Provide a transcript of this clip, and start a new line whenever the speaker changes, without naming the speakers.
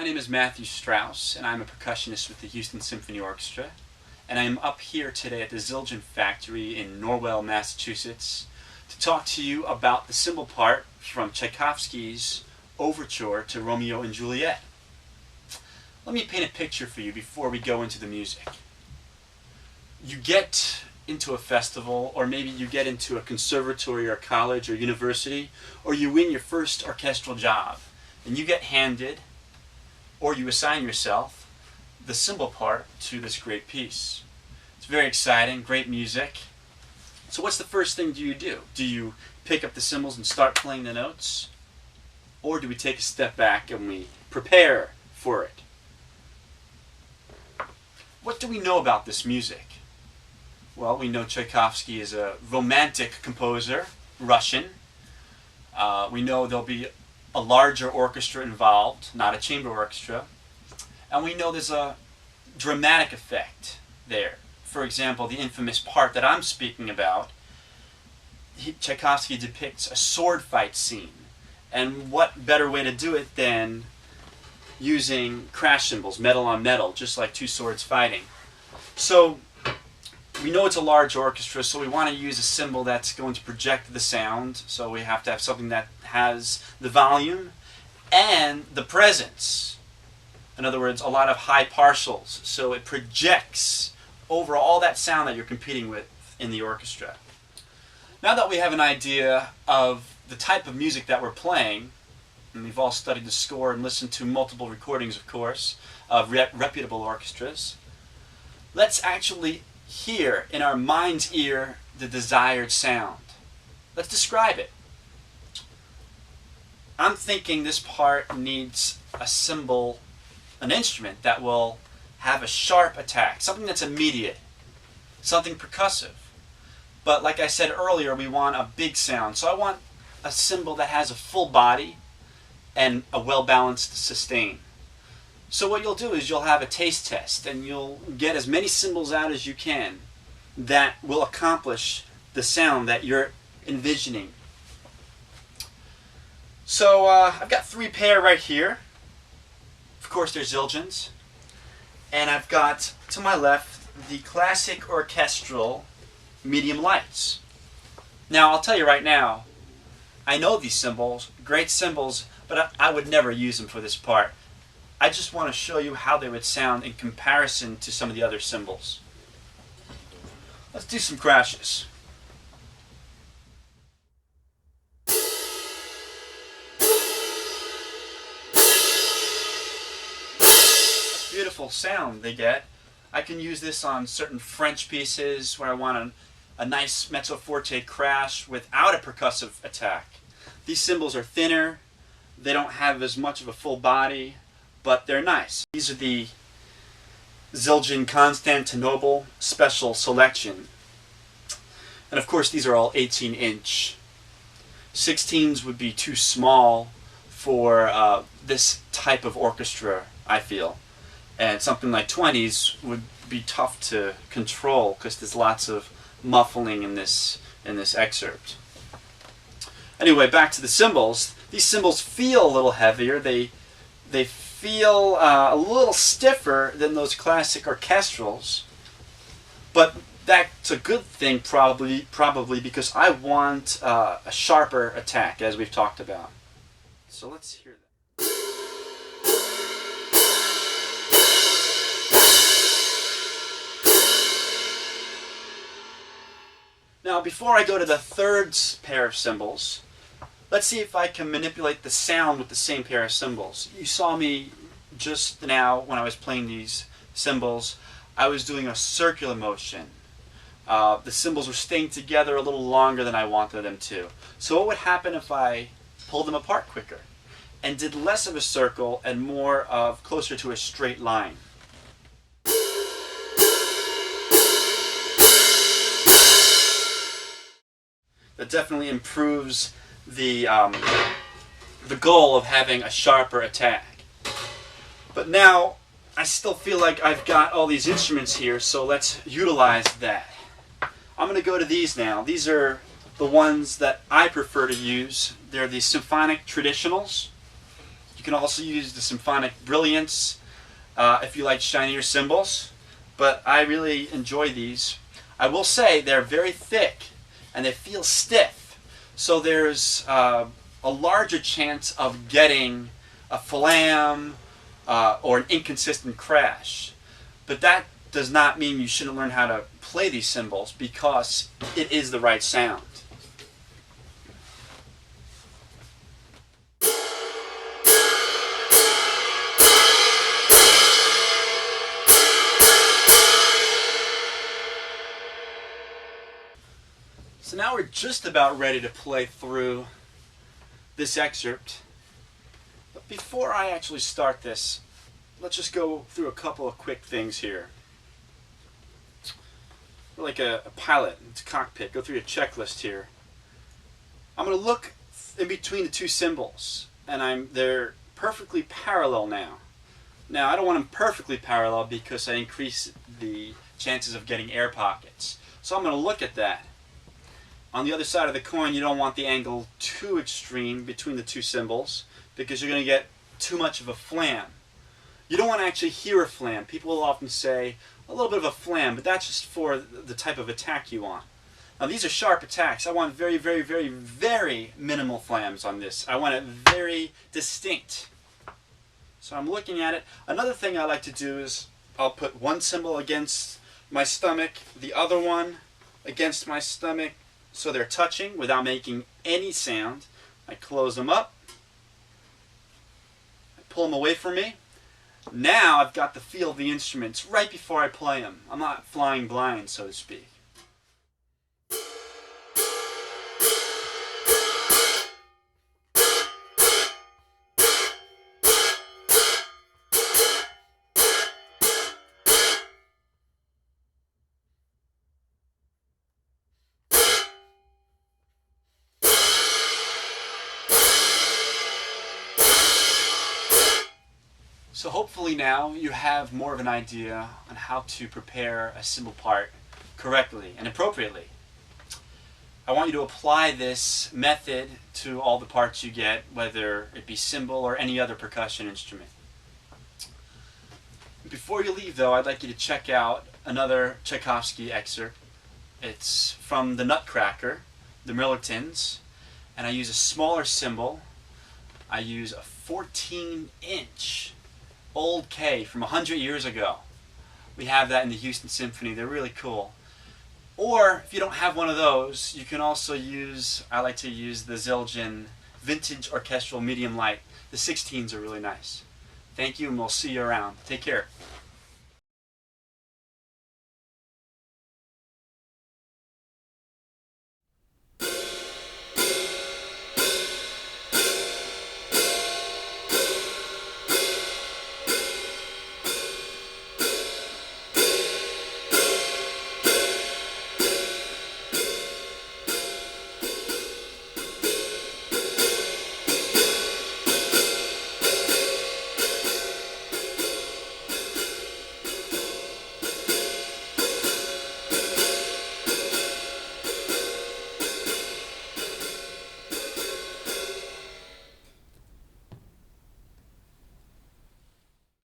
My name is Matthew Strauss, and I'm a percussionist with the Houston Symphony Orchestra. And I am up here today at the Zildjian factory in Norwell, Massachusetts, to talk to you about the cymbal part from Tchaikovsky's Overture to Romeo and Juliet. Let me paint a picture for you before we go into the music. You get into a festival, or maybe you get into a conservatory or college or university, or you win your first orchestral job, and you get handed, or you assign yourself, the cymbal part to this great piece. It's very exciting, great music. So what's the first thing do? Do you pick up the cymbals and start playing the notes? Or do we take a step back and we prepare for it? What do we know about this music? Well, we know Tchaikovsky is a romantic composer, Russian. We know there'll be a larger orchestra involved, not a chamber orchestra. And we know there's a dramatic effect there. For example, the infamous part that I'm speaking about, Tchaikovsky depicts a sword fight scene. And what better way to do it than using crash cymbals, metal on metal, just like two swords fighting. So we know it's a large orchestra, so we want to use a cymbal that's going to project the sound. So we have to have something that has the volume and the presence. In other words, a lot of high partials. So it projects over all that sound that you're competing with in the orchestra. Now that we have an idea of the type of music that we're playing, and we've all studied the score and listened to multiple recordings, of course, of reputable orchestras, let's actually hear in our mind's ear the desired sound. Let's describe it. I'm thinking this part needs a cymbal, an instrument that will have a sharp attack, something that's immediate, something percussive. But like I said earlier, we want a big sound. So I want a cymbal that has a full body and a well-balanced sustain. So what you'll do is you'll have a taste test, and you'll get as many cymbals out as you can that will accomplish the sound that you're envisioning. So I've got three pair right here. Of course, they're Zildjians. And I've got, to my left, the classic orchestral medium lights. Now, I'll tell you right now, I know these cymbals, great cymbals, but I would never use them for this part. I just want to show you how they would sound in comparison to some of the other cymbals. Let's do some crashes. Beautiful sound they get. I can use this on certain French pieces where I want a nice mezzo forte crash without a percussive attack. These cymbals are thinner, they don't have as much of a full body, but they're nice. These are the Zildjian Constantinople Special Selection. And of course these are all 18-inch. 16s would be too small for this type of orchestra, I feel. And something like 20s would be tough to control because there's lots of muffling in this excerpt. Anyway, back to the cymbals. These cymbals feel a little heavier. They feel a little stiffer than those classic orchestrals, but that's a good thing probably because I want a sharper attack, as we've talked about. So let's hear that. Now, before I go to the third pair of cymbals, let's see if I can manipulate the sound with the same pair of cymbals. You saw me just now when I was playing these cymbals. I was doing a circular motion. The cymbals were staying together a little longer than I wanted them to. So what would happen if I pulled them apart quicker and did less of a circle and more of closer to a straight line? That definitely improves the goal of having a sharper attack. But now I still feel like I've got all these instruments here, so let's utilize that. I'm going to go to these now. These are the ones that I prefer to use. They're the symphonic traditionals. You can also use the symphonic brilliance if you like shinier cymbals, but I really enjoy these. I will say they're very thick and they feel stiff, so there's a larger chance of getting a flam or an inconsistent crash. But that does not mean you shouldn't learn how to play these cymbals, because it is the right sound. So now we're just about ready to play through this excerpt. But before I actually start this, let's just go through a couple of quick things here. We're like a pilot, it's a cockpit. Go through your checklist here. I'm going to look in between the two cymbals, and they're perfectly parallel now. Now, I don't want them perfectly parallel because I increase the chances of getting air pockets. So I'm going to look at that. On the other side of the coin, you don't want the angle too extreme between the two cymbals, because you're going to get too much of a flam. You don't want to actually hear a flam. People will often say a little bit of a flam, but that's just for the type of attack you want. Now these are sharp attacks. I want very, very, very, very minimal flams on this. I want it very distinct. So I'm looking at it. Another thing I like to do is I'll put one cymbal against my stomach, the other one against my stomach, so they're touching without making any sound. I close them up. I pull them away from me. Now I've got the feel of the instruments right before I play them. I'm not flying blind, so to speak. So hopefully now you have more of an idea on how to prepare a cymbal part correctly and appropriately. I want you to apply this method to all the parts you get, whether it be cymbal or any other percussion instrument. Before you leave though, I'd like you to check out another Tchaikovsky excerpt. It's from the Nutcracker, the Millertons, and I use a smaller cymbal. I use a 14-inch old K from 100 years ago. We have that in the Houston Symphony. They're really cool. Or if you don't have one of those, you can also use, I like to use the Zildjian vintage orchestral medium light. The 16s are really nice. Thank you, and we'll see you around. Take care.